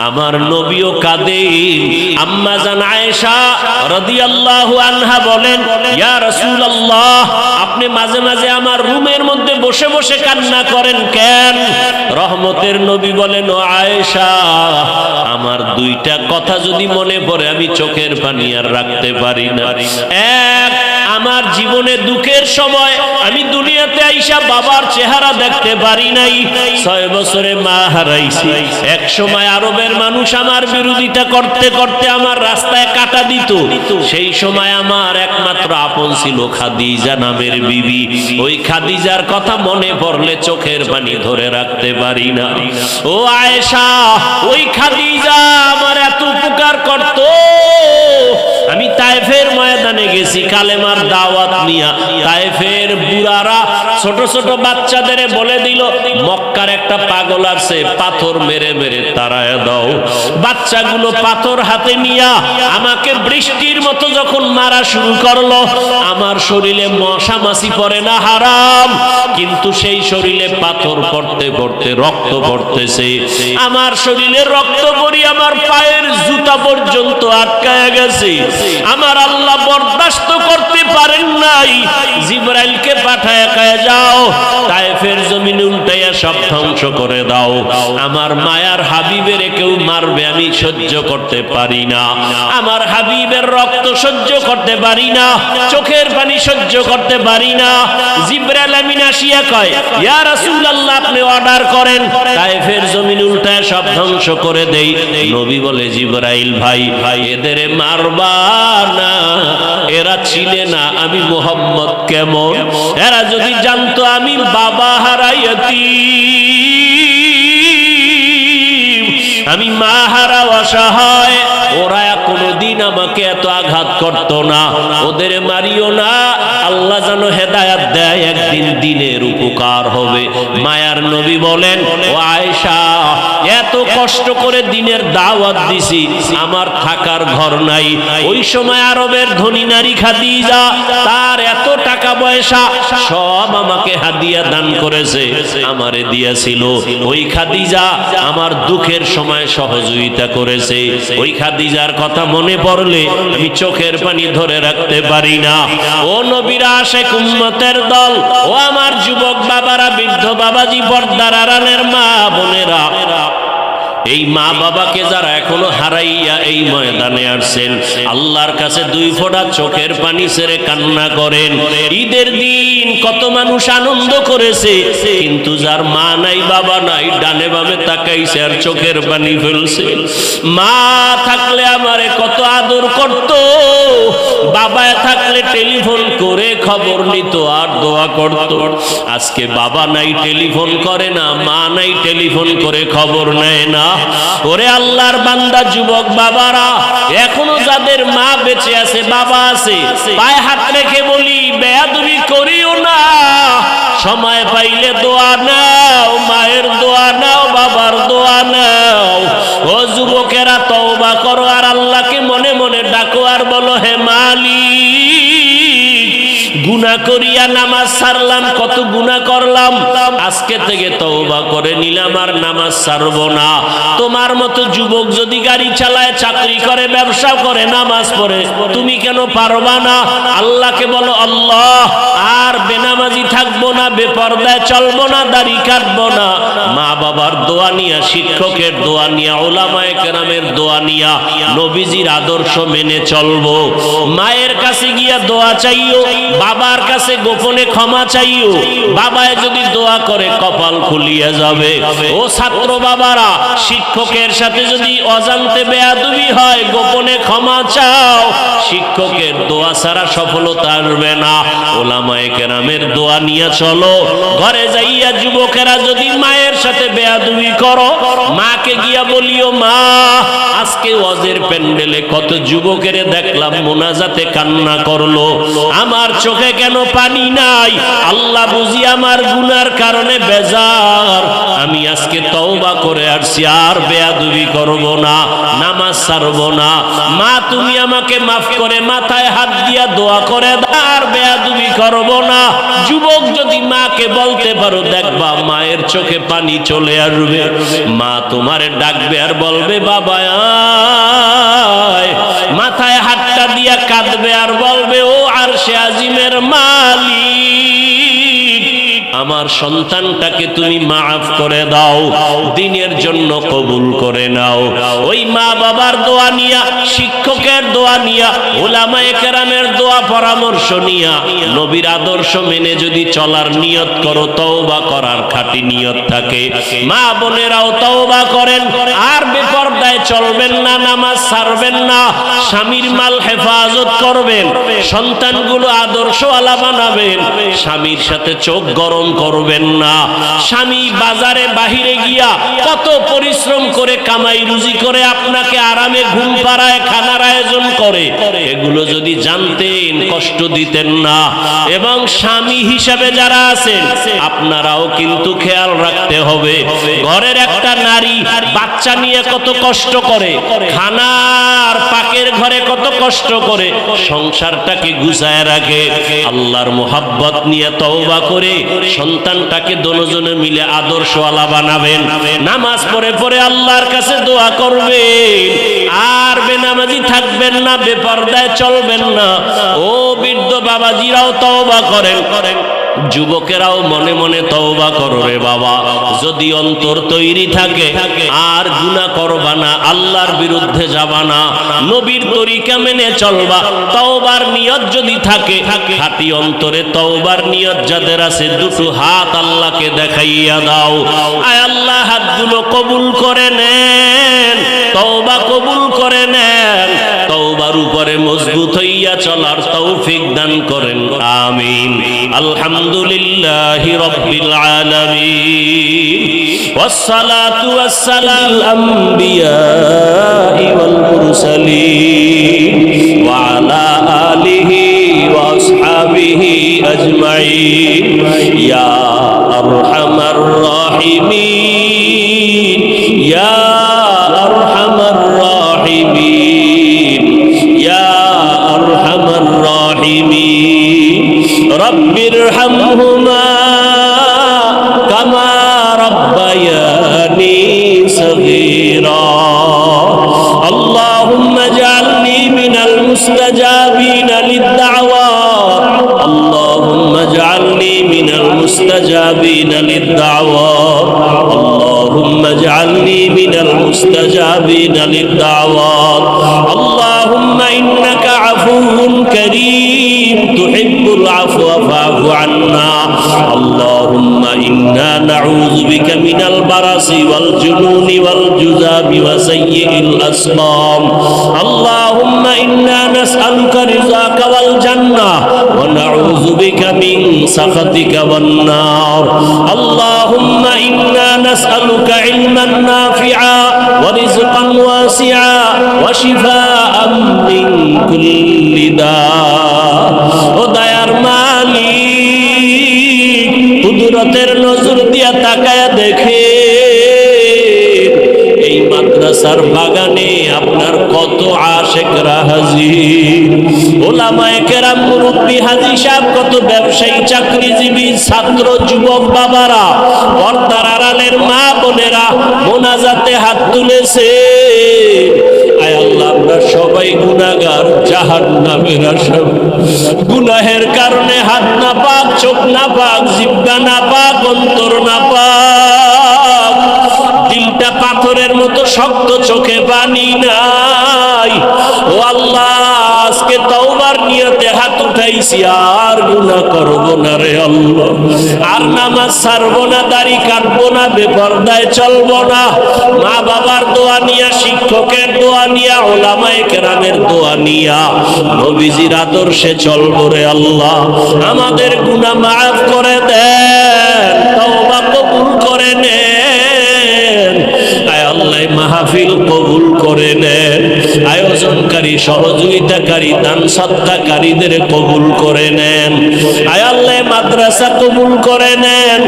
আমার নবীও কাঁদেন। আম্মা জান আয়েশা রাদিয়াল্লাহু আনহা বলেন, ইয়া রাসূলুল্লাহ, আপনি মাঝে মাঝে আমার রুমের মধ্যে বসে বসে কান্না করেন কেন? রহমতের নবী বলেন, ও আয়েশা, আমার দুইটা কথা যদি মনে পড়ে আমি চোখের পানি আর রাখতে পারি না। এক, আমার জীবনে দুঃখের সময় আমি দুনিয়াতে আইসা বাবার চেহারা দেখতে পারি নাই। 6 বছরে মা হারাইছি। এক সময় আরবের মানুষ আমার বিরোধিতা করতে করতে আমার রাস্তায় কাটা দিত। সেই সময় আমার একমাত্র আপন ছিল খাদিজা নামের বিবি। ওই খাদিজার কথা মনে পড়লে চোখের পানি ধরে রাখতে পারি না। ও আয়েশা, ওই খাদিজা আমার এত উপকার করত। আমি তায়েফের ময়দানে গেছি কালেমার দাওয়াত নিয়া। তায়েফের বুড়ারা ছোট ছোট বাচ্চাদের বলে দিল, মক্কার একটা পাগল আছে, পাথর মেরে মেরে তাড়ায় দাও। বাচ্চাগুলো পাথর হাতে নিয়া আমাকে বৃষ্টির মতো যখন মারা শুরু করলো, আমার শরীরে মশা মাছি পড়ে না হারাম, কিন্তু সেই শরীরে পাথর পড়তে পড়তে রক্ত পড়তেছে। আমার শরীরে রক্ত পড়ি আমার পায়ের জুতা পর্যন্ত আটকায় গেছে। আমার আল্লাহ বরদাস্ত করতে পারেন নাই। জিবরাইলকে পাঠায় কয়ে যাও, তায়েফের জমিন উল্টাইয়া সব ধ্বংস করে দাও। আমার মায়ার হাবিবের কেউ মারবে আমি সহ্য করতে পারি না। আমার হাবিবের রক্ত সহ্য করতে পারি না, চোখের পানি সহ্য করতে পারি না। জিবরাইল আমিন আসিয়া কয়, ইয়া রাসূলুল্লাহ, আপনি অর্ডার করেন, তায়েফের জমিন উল্টায় সব ধ্বংস করে দেই। নবী বলে, জিবরাইল ভাই, এদের মারবা না, এরা চিনে না আমি মুহাম্মদ কেমন। এরা যদি জানতো আমি বাবা হারাইয়াতি, আমি মা হারা অসহায়, ওরা কোনোদিন আমাকে এত আঘাত করত না। ওদের মারিও না, আল্লাহ যেন হেদায়াত দেয়, একদিন দিনের উপকার হবে। মায়ার নবী বলেন, ও আয়েশা, এত কষ্ট করে দিনের দাওয়াত দিছি, আমার থাকার ঘর নাই। ওই সময় আরবের ধনী নারী খাদিজা, তার এত টাকা পয়সা সব আমাকে হাদিয়া দান করেছে, আমারে দিয়েছিল। ওই খাদিজা আমার দুঃখের সময় সহযোগিতা করেছে। ওই খাদিজার কথা মনে পড়লে আমি চোখের পানি ধরে রাখতে পারি না। ও নবীর আশিক উম্মতের দল, ও আমার যুবক বাবারা, বৃদ্ধ বাবাজি, পর্দার আড়ালের মা বোনেরা, এই মা বাবাকে যারা এখনো হারাইয়া এই ময়দানে আসছেন, আল্লাহর কাছে 2 ফোঁটা চোখের পানি ছেড়ে কান্না করেন। ঈদের দিন কত মানুষ আনন্দ করেছে, কিন্তু যার মা নাই বাবা নাই, ডানে বামে তাকাইছে আর চোখের পানি ফেলছে। মা থাকলে আমারে কত আদর করত, বাবা থাকলে টেলিফোন করে খবর নিত আর দোয়া করত। আজকে বাবা নাই, টেলিফোন করে না, মা নাই, টেলিফোন করে খবর নেয় না। ওরে আল্লাহর বান্দা যুবক বাবারা, এখনো যাদের মা বেঁচে আছে, বাবা আছে, পায়ে হাত রেখে বলি, বেয়াদবি করিও না। সময় পাইলে দোয়া নাও, মায়ের দোয়া নাও, বাবার দোয়া নাও। ও যুবকেরা, তওবা করো আর আল্লাহকে মনে মনে ডাকো আর বলো, হে মালিক, গুনাহ করিয়া নামাজ ছাড়লাম, কত গুনাহ করলাম, আজকে থেকে তওবা করে নিলাম আর নামাজ ছাড়বো না। তোমার মতো যুবক যদি গাড়ি চালায়, চাকরি করে, ব্যবসা করে, নামাজ পড়ে, তুমি কেন পারবা না? আল্লাহকে বলো, আল্লাহ, আর বেনামাজি থাকবো না, বেপরদায় চলবো না, দাড়ি কাটবো না। মা বাবার দোয়া নিয়া, শিক্ষকের দোয়া নিয়া, উলামায়ে কেরামের দোয়া নিয়া, নবীজির আদর্শ মেনে চলবো। মায়ের কাছে গিয়া দোয়া চাইও, বাবার কাছে গোপনে ক্ষমা চাইও। বাবায় যদি দোয়া করে কপাল খুলিয়া যাবে। ও ছাত্র বাবারা, শিক্ষকের সাথে যদি অজান্তে বেয়াদবি হয়, গোপনে ক্ষমা চাও। শিক্ষকের দোয়া ছাড়া সফলতা আসবে না। উলামায়ে কেরামের দোয়া নিয়ে চলো। ঘরে যাইয়া যুবকেরা যদি মায়ের সাথে বেয়াদবি করো, মাকে গিয়া বলিও, মা, আজকে ওয়াজের প্যান্ডেলে কত যুবকের দেখলাম মোনাজাতে কান্না করলো, আমার চোখে কেন পানি নাই? আল্লাহ বুঝি আমার গুনার কারণে বেজার, আমি আজকে তওবা করে আসছি, আর বেয়াদবি করব না, নামাজ ছাড়ব না। মা তুমি আমাকে মাফ করে মাথায় হাত দিয়া দোয়া করে দাও, আর বেয়াদবি করব না। যুবক যদি মাকে বলতে পারো, দেখবা মায়ের চোখে পানি চলে আসবে। মা তোমারে ডাকবে আর বলবে বাবা আয়, মাথায় হাতটা দিয়া কাঁদবে আর বলবে ও আরশে আজিমের মালিক, আমার সন্তানটাকে তুমি মাফ করে দাও, দিনের জন্য কবুল করে নাও। ওই মা বাবার দোয়া নিয়া, শিক্ষকের দোয়া নিয়া, উলামায়ে কেরামের দোয়া পরামর্শ নিয়া, নবীর আদর্শ মেনে যদি চলার নিয়ত করো, তওবা করার খাঁটি নিয়ত থাকে, মা বোনেরাও তওবা করেন। আর বেপরদায় চলবেন না, নামাজ ছাড়বেন না, স্বামীর মাল হেফাজত করবেন, সন্তানগুলো আদর্শওয়ালা বানাবেন, স্বামীর সাথে চোখ গরম করবেন না। স্বামী বাজারে বাহিরে গিয়া কত পরিশ্রম করে কামাই রুজি করে আপনাকে আরামে ঘুম পাড়ায়, খানার আয়োজন করে, এগুলো যদি জানতেন কষ্ট দিতেন না। এবং স্বামী হিসাবে যারা আছেন আপনারাও কিন্তু খেয়াল রাখতে হবে, ঘরের একটা নারী বাচ্চা নিয়ে কত কষ্ট করে, খানার পাকের ঘরে কত কষ্ট করে সংসারটাকে গুছায় রাখে। আল্লাহর মোহাব্বত নিয়ে তওবা করে সন্তানটাকে দুজনে মিলে আদর্শওয়ালা বানাবেন, নামাজ পড়ে পড়ে আল্লাহর কাছে দোয়া করবেন, আর বেনামাজি থাকবেন না, বেপরদায় চলবেন না। ও বৃদ্ধ বাবাজিরাও তওবা করেন, যুবকেরাও মনে মনে তওবা করো রে বাবা। যদি অন্তর তৈরি থাকে আর গুনাহ করবা না, আল্লাহর বিরুদ্ধে যাবা না, নবীর তরিকা মেনে চলবা, তওবার নিয়ত যদি থাকে, খাঁটি অন্তরে তওবার নিয়ত যাদের আছে, দুটো হাত আল্লাহকে দেখাইয়া দাও। আয় আল্লাহ হাতগুলো কবুল করে নেন, তওবা কবুল করে নেন, তওবার উপরে মজবুত হইয়া চলার তৌফিক দান করেন, আমিন। আলহামদুলিল্লাহি রাব্বিল আলামিন, ওয়াসসালাতু ওয়াসসালামু আলাল আমবিয়াই ওয়াল মুরসালিন ওয়া আলা আলিহি ওয়া আসহাবিহি আজমাইন। ইয়া আরহামার রাহিমিন, ইয়া আরহামার রাহিমিন, ইয়া আরহামার রাহিমিন। রব্বিরহামহুমা কামা রব্বায়ানি সগীরা। আল্লাহুম্মা জাআলনি মিনাল মুস্তাজাবিনা লিদ-দাওয়াত, আল্লাহুম্মা জাআলনি মিনাল মুস্তাজাবিনা লিদ-দাওয়াত, আল্লাহুম্মা জাআলনি মিনাল মুস্তাজাবিনা লিদ-দাওয়াত। আল্লাহুম্মা ইন্নাকা আফুউন কারীম তুহিব্বুল আফওয়া ফা'ফু আন্না। আল্লাহুম্মা ইন্না নাউযু বিকা মিনাল বারাসি ওয়াল জুনুনি ওয়াল জুযাবি ওয়া সাইয়্যিল আসকাম। আল্লাহুম্মা ইন্না নাসআলুকা রিযাকা ওয়াল জান্নাহ ওয়া নাউযু বিকা মিন সাখাতিকা ওয়ান নার। আল্লাহুম্মা ইন্না নাসআলুকা ইলমান নাফিআ ওয়া রিজকান ওয়াসিআ ওয়া শিফাআন মিন কুল্লি দা। ও দয়ার মালিক, কুদরতের নজর দিয়া তাকায়া দেখে এই মাদ্রাসার বাগানে আপনার কত আশেকরা হাজির, ওলামায়ে কেরাম, মুরব্বী, হাজী সাহেব, কত ব্যবসায়ী, চাকরিজীবী, ছাত্র, যুবক বাবারা, পর্দার আড়ালের মা বোনেরা মোনাজাতে হাত তুলেছে। আয় আল্লাহ, আমরা সবাই গুনাহগার, জাহান্নামের আসামি। গুনাহের কারণে হাত না পাক, চোখ না পাক, জিহ্বা না পাক, অন্তর না পাক, দিলটা পাথরের মতো শক্ত, চোখে পানি নাই। ও আল্লাহ, আজকে তওবার নিয়তে হাত উঠাইছি, আর গুনাহ করব না রে আল্লাহ, আর নামাজ ছাড়বো না, দাড়ি কাটবো না, বেপরদায় চলবো না। মা বাবার দোয়া নিয়া, শিক্ষকের দোয়া নিয়া, উলামায়ে কেরামের দোয়া নিয়া নবীজির আদর্শে চলবো রে আল্লাহ। আমাদের গুনাহ মাফ করে দেন, তওবা কবুল করে নেন। আয় আল্লাহ, মাহফিল কবুল করে নেন। আয়োজনকারী, সহযোগিতাকারী, দান সৎকারীদের কবুল করে নেন। আয় আল্লাহ মাদ্রাসা কবুল করে নেন,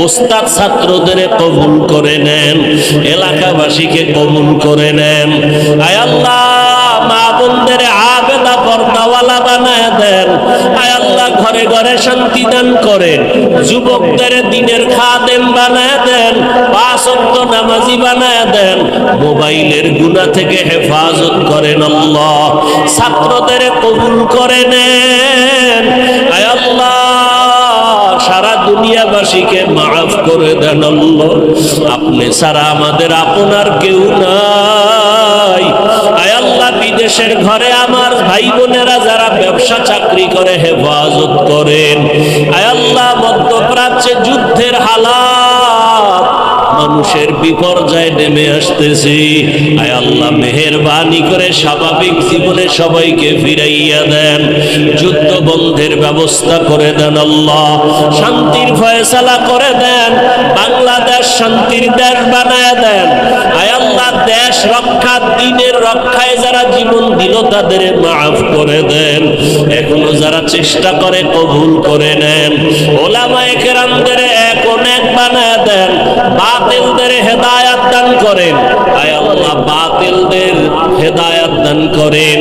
উস্তাদ ছাত্রদের কবুল করে নেন, এলাকাবাসীকে কবুল করে নেন। আয় আল্লাহ মা বোনদের আবেদা পর্দাওয়ালা বানায় দেন। আয় আল্লাহ ঘরে ঘরে শান্তি দান করেন, যুবকদের দ্বীনের খাদেম বানায় দেন, পাঁচ ওয়াক্ত নামাজি বানায় দেন, মোবাইলের গুনাহ থেকে হেফাজত করেন আল্লাহ, ছাত্রদের কবুল করে নেন। আয় আল্লাহ সারা দুনিয়াবাসীকে মাফ করে দেন আল্লাহ, আপনি ছাড়া আমাদের আপনার কেউ নাই। আয় আল্লাহ বিদেশের ঘরে আমার ভাই বোনেরা যারা ব্যবসা চাকরি করে হেফাজত করেন। আয় আল্লাহ মধ্যপ্রাচ্যে যুদ্ধের হালাত, মানুষের বিপর্যয় নেমে আসতেছে। আয় আল্লাহ মেহেরবানি করে স্বাভাবিক জীবনে সবাইকে ফিরাইয়া দেন, যুদ্ধ বন্ধের ব্যবস্থা করে দেন আল্লাহ, শান্তির ফয়সালা করে দেন, বাংলাদেশ শান্তির দেশ বানায় দেন। আয় আল্লাহ দেশ রক্ষা, দ্বীনের রক্ষায় যারা জীবন দিল তাদের মাফ করে দেন, এখনো যারা চেষ্টা করে কবুল করে নেন। ওলামায়ে কেরামদের এক অনেক বানায় দেন, বাতিলদের হেদায়াত দান করেন। আয় আল্লাহ বাতিলদের হেদায়াত দান করেন,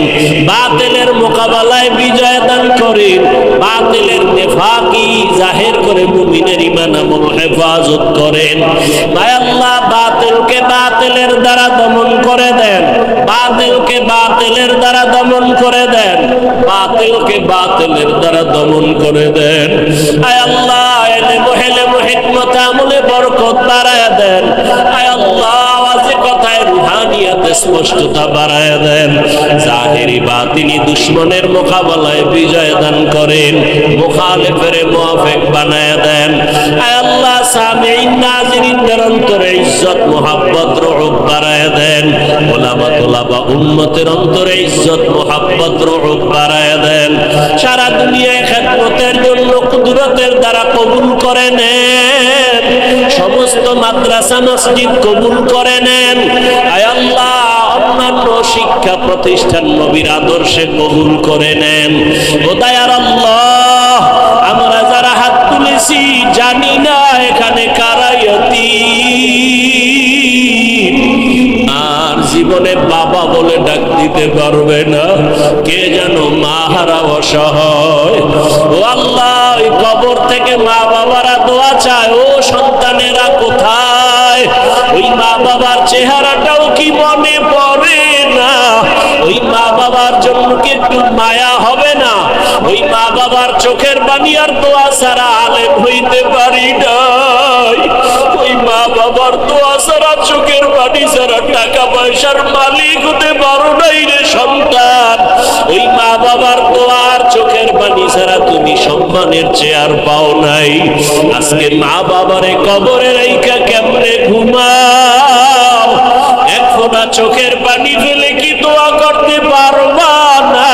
বাতিলের মোকাবেলায় বিজয় দান করেন, বাতিলের নেফাকি জাহির করে মুমিনের ঈমান আমল হেফাজত করেন। আয় আল্লাহ বাতিলকে বাতিলের দ্বারা দমন করে দেন, বাতিলকে বাতিলের দ্বারা দমন করে দেন, বাতিলকে বাতিলের দ্বারা দমন করে দেন। আয় আল্লাহ ইলমে হিকমত আমলে বরকত বাড়ায় দেন। আয় আল্লাহ আওয়াজে কথায় রুহানিয়াতে স্পষ্টতা বাড়ায় দেন, জাহেরি বাতিনি দুশমনের মোকাবেলায় বিজয় দান করেন, মুখালিফের মুওয়াফিক বানায় দেন। আয় আল্লাহ সামিঈন নাযিরিনদের অন্তরে ইজ্জত মুহাব্বত রুহুব বাড়ায় দেন, উলামা তুলাবা উম্মতের অন্তরে ইজ্জত মুহাব্বত রুহুব বাড়ায় দেন। সারা দুনিয়ায় খেদমতের জন্য কুদরতের দ্বারা কবুল করে নেন, সমস্ত মাদ্রাসা মসজিদ কবুল করে নেন। আয় আল্লাহ অন্যান্য শিক্ষা প্রতিষ্ঠান নবীর আদর্শে কবুল করে নেন। ও দয়ার আল্লাহ আমরা যারা হাত তুলেছি জানি না এখানে কারা ইয়াতীম, আর জীবনে বাবা বলে ডাক দিতে পারবে না, কে যেন মা হারা অসহায়। ও আল্লাহ ওই কবর থেকে মা বাবারা দোয়া চায়, ও সন্তানেরা কোথায়? ওই মা বাবার চেহারাটাও কি মনে পড়ে না? ওই মা বাবার জন্য কি একটু মায়া হবে না? ওই মা বাবার চোখের পানি আর দোয়া ছাড়া আলেম হইতে পারি নাই। ওই মা বাবার দোয়া ছাড়া, চোখের পানি ছাড়া টাকা পয়সার মালিক হতে পারো নাই রে সন্তান। ওই মা বাবার দোয়া আর চোখের পানি ছাড়া তুমি সম্মানের চেয়ার পাও নাই। আজকে মা বাবারে কবরে রাইখা কেমনে ঘুমাও? এক ফোঁটা চোখের পানি ফেলে কি দোয়া করতে পারবা না?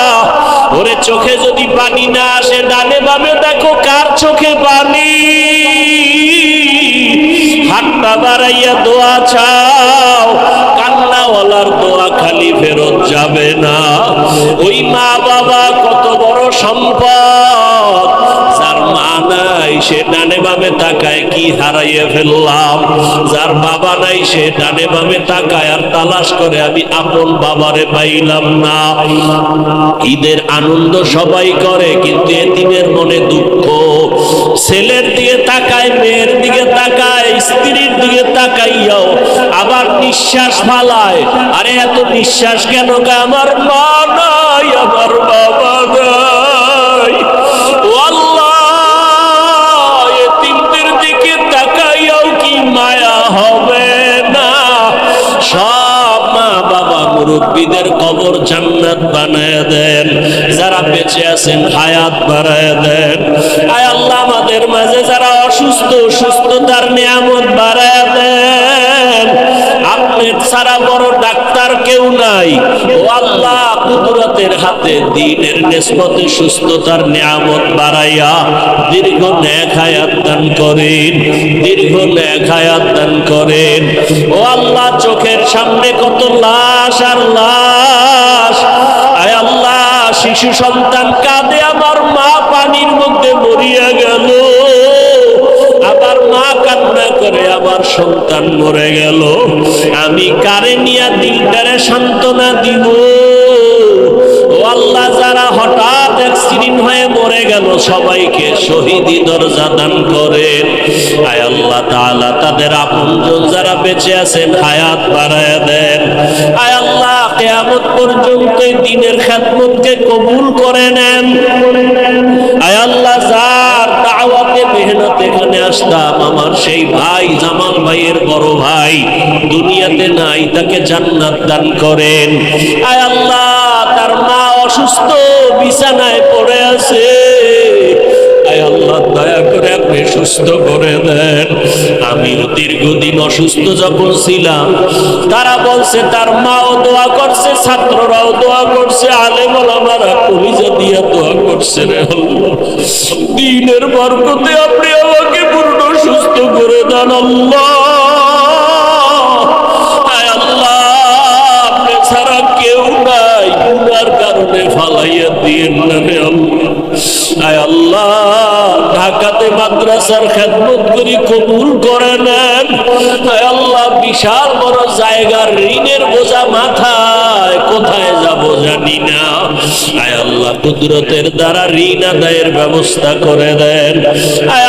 ওরে চোখে যদি পানি না আসে, ডানে বামে দেখো কার চোখে পানি, হাতটা বাড়াইয়া দোয়া চাও, কান্নাওয়ালার দোয়া খালি ফেরত যাবে না। ওই মা বাবা কত বড় সম্পদ, যার মা নাই সে ডানে বামে তাকায় কি হারাইয়া ফেললাম, যার বাবা নাই সে ডানে বামে তাকায় আর তালাশ করে আমি আপন বাবারে পাইলাম না। ঈদের আনন্দ সবাই করে, কিন্তু এতিমের মনে দুঃখ। ছেলের দিকে তাকায়, মেয়ের দিকে তাকায়, স্ত্রীর দিকে তাকাইয়াও আবার নিঃশ্বাস ফালায়। আরে এত নিঃশ্বাস কেন? আমার মা নাই, আমার বাবা নাই। ও আল্লাহ এতিমদের দিকে তাকাইয়াও কি মায়া হবে না? সব মা বাবা মুরব্বীদের কবর জান্নাত বানায় দেন, যারা বেঁচে আছেন হায়াত বাড়ায় দেন। আয় আল্লাহ আমাদের মাঝে যারা অসুস্থ, সুস্থতার নিয়ামত বাড়ায় দেন। আপনার সারা বড় ডাক্তার কেউ নাই। ও আল্লাহ, কুদরতের হাতে দ্বীনের নিসবতে সুস্থতার নিয়ামত বাড়াইয়া দীর্ঘ নেক হায়াত দান করেন, দীর্ঘ নেক হায়াত দান করেন। ও আল্লাহ, চোখের সামনে কত লাশ আর লাশ। আয় আল্লাহ, শিশু সন্তান কাঁদে, আমার মা পানির মধ্যে মরিয়া গেল। আবার মা কান্না করে, আমার সন্তান মরে গেল। আমি কারে নিয়া দিলটারে সান্ত্বনা দিব? ও আল্লাহ, যারা হঠাৎ অ্যাক্সিডেন্ট হয়ে মরে গেল সবাইকে শহীদি দরজা দান করেন। আয় আল্লাহ তাআলা, তাদের আপনজন যারা বেঁচে আছেন হায়াত বাড়ায়া দেন। আয় আল্লাহ, কিয়ামত পর্যন্ত এই দ্বীনের খেদমতকে কবুল করে নেন। আয় আল্লাহ, যার দাওয়াতে মেহনত এখানে আসতাম, আমার সেই ভাই জামাল ভাইয়ের বড় ভাই দুনিয়াতে নাই, তাকে জান্নাত দান করেন। আয় আল্লাহ, তার মা অসুস্থ, বিছানায় পড়ে আছে। আয় আল্লাহ, দয়া করে আপনি সুস্থ করে দেন। আমিও দীর্ঘদিন অসুস্থ যখন ছিলাম, তারা বলছে, তার মাও দোয়া করছে, ছাত্ররাও দোয়া করছে, আলেম ওলামারা কলিজা দিয়া দোয়া করছে। রে আল্লাহ, দ্বীনের বরকতে আপনি আমাকে পূর্ণ সুস্থ করে দেন আল্লাহ। আয় আল্লাহ, আপনি ছাড়া কেউ নাই, গুনার কারণে ফালাইয়া দিয়েন না রে আল্লাহ। আয় আল্লাহ, ঢাকাতে মাদ্রাসার খেদমত করি, কবুল করে নেন। আয় আল্লাহ, বিশাল বড় জায়গার ঋণের বোঝা মাথায়, কোথায় যাব জানি না। আয় আল্লাহ, কুদরতের দ্বারা ঋণ আদায়ের ব্যবস্থা করে দেন। আয়